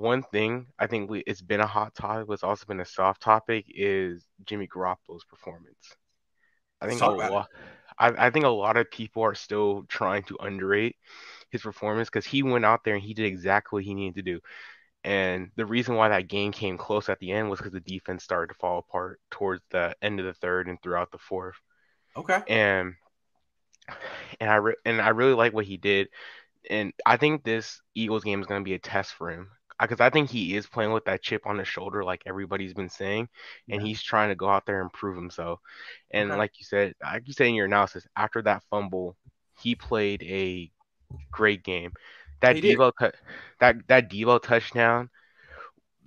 one thing I think it's been a hot topic, but it's also been a soft topic is Jimmy Garoppolo's performance. I Let's think a talk about it. lot. I think a lot of people are still trying to underrate his performance because he went out there and he did exactly what he needed to do. And the reason why that game came close at the end was because the defense started to fall apart towards the end of the third and throughout the fourth. Okay. And I really like what he did. And I think this Eagles game is going to be a test for him because I think he is playing with that chip on his shoulder, like everybody's been saying, and Yeah. he's trying to go out there and prove himself. And Okay. like you said in your analysis, after that fumble, he played a great game. That He did. Debo cut, that Debo touchdown,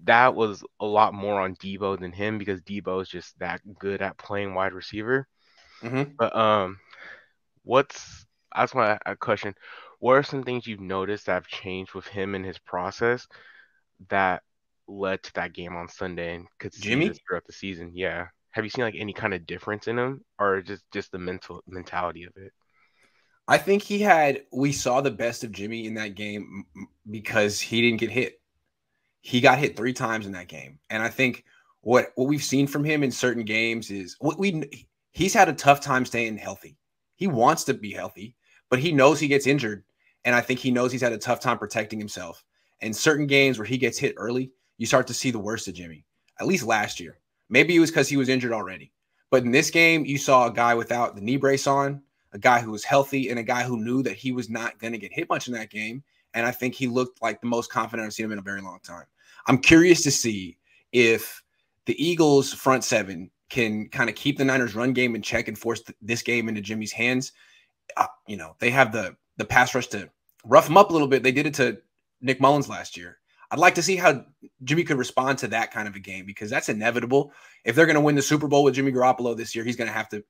that was a lot more on Debo than him because Debo is just that good at playing wide receiver. Hmm. But what's that's my a question. What are some things you've noticed that have changed with him and his process that led to that game on Sunday and could see this Jimmy? throughout the season? Yeah. Have you seen like any kind of difference in him or just the mentality of it? I think we saw the best of Jimmy in that game because he didn't get hit. He got hit 3 times in that game. And I think what we've seen from him in certain games is he's had a tough time staying healthy. He wants to be healthy, but he knows he gets injured. And I think he knows he's had a tough time protecting himself. And certain games where he gets hit early, you start to see the worst of Jimmy, at least last year. Maybe it was because he was injured already. But in this game, you saw a guy without the knee brace on, a guy who was healthy, and a guy who knew that he was not going to get hit much in that game. And I think he looked like the most confident I've seen him in a very long time. I'm curious to see if the Eagles' front seven can kind of keep the Niners' run game in check and force this game into Jimmy's hands. They have the pass rush to rough him up a little bit. They did it to Nick Mullins last year. I'd like to see how Jimmy could respond to that kind of a game because that's inevitable. If they're going to win the Super Bowl with Jimmy Garoppolo this year, he's going to have to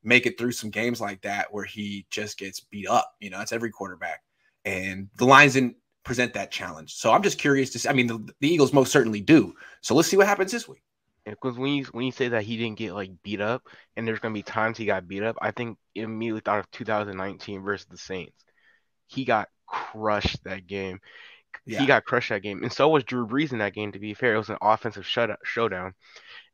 make it through some games like that where he just gets beat up. That's every quarterback. And the Lions didn't present that challenge. So I'm just curious to see. I mean, the Eagles most certainly do. So let's see what happens this week. Because when you say that he didn't get like beat up, and there's gonna be times he got beat up, I think immediately thought of 2019 versus the Saints. He got crushed that game. He Yeah. got crushed that game, and so was Drew Brees in that game. To be fair, it was an offensive showdown,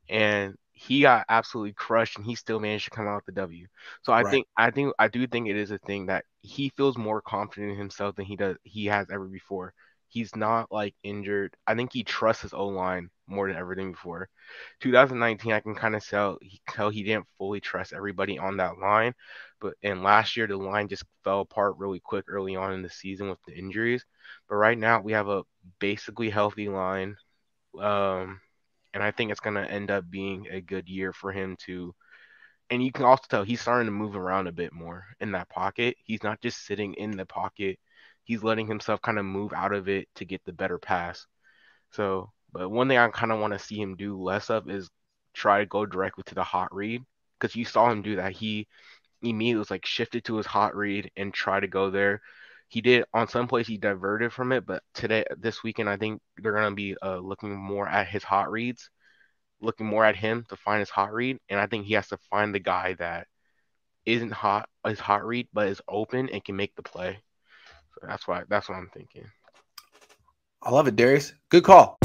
and he got absolutely crushed, and he still managed to come out with the W. So Right. I do think it is a thing that he feels more confident in himself than he has ever before. He's not like injured. I think he trusts his O line more than everything before. 2019, I can kind of tell he didn't fully trust everybody on that line, but and last year the line just fell apart really quick early on in the season with the injuries. But right now we have a basically healthy line. Um, and I think it's going to end up being a good year for him to. And you can also tell he's starting to move around a bit more in that pocket. He's not just sitting in the pocket. He's letting himself kind of move out of it to get the better pass. So, but one thing I kind of want to see him do less of is try to go directly to the hot read because you saw him do that. He immediately was like shifted to his hot read and try to go there. He did on some plays he diverted from it, but this weekend, I think they're gonna be looking more at his hot reads, looking more at him to find his hot read, and I think he has to find the guy that isn't his hot read, but is open and can make the play. So that's what I'm thinking. I love it, Darius. Good call.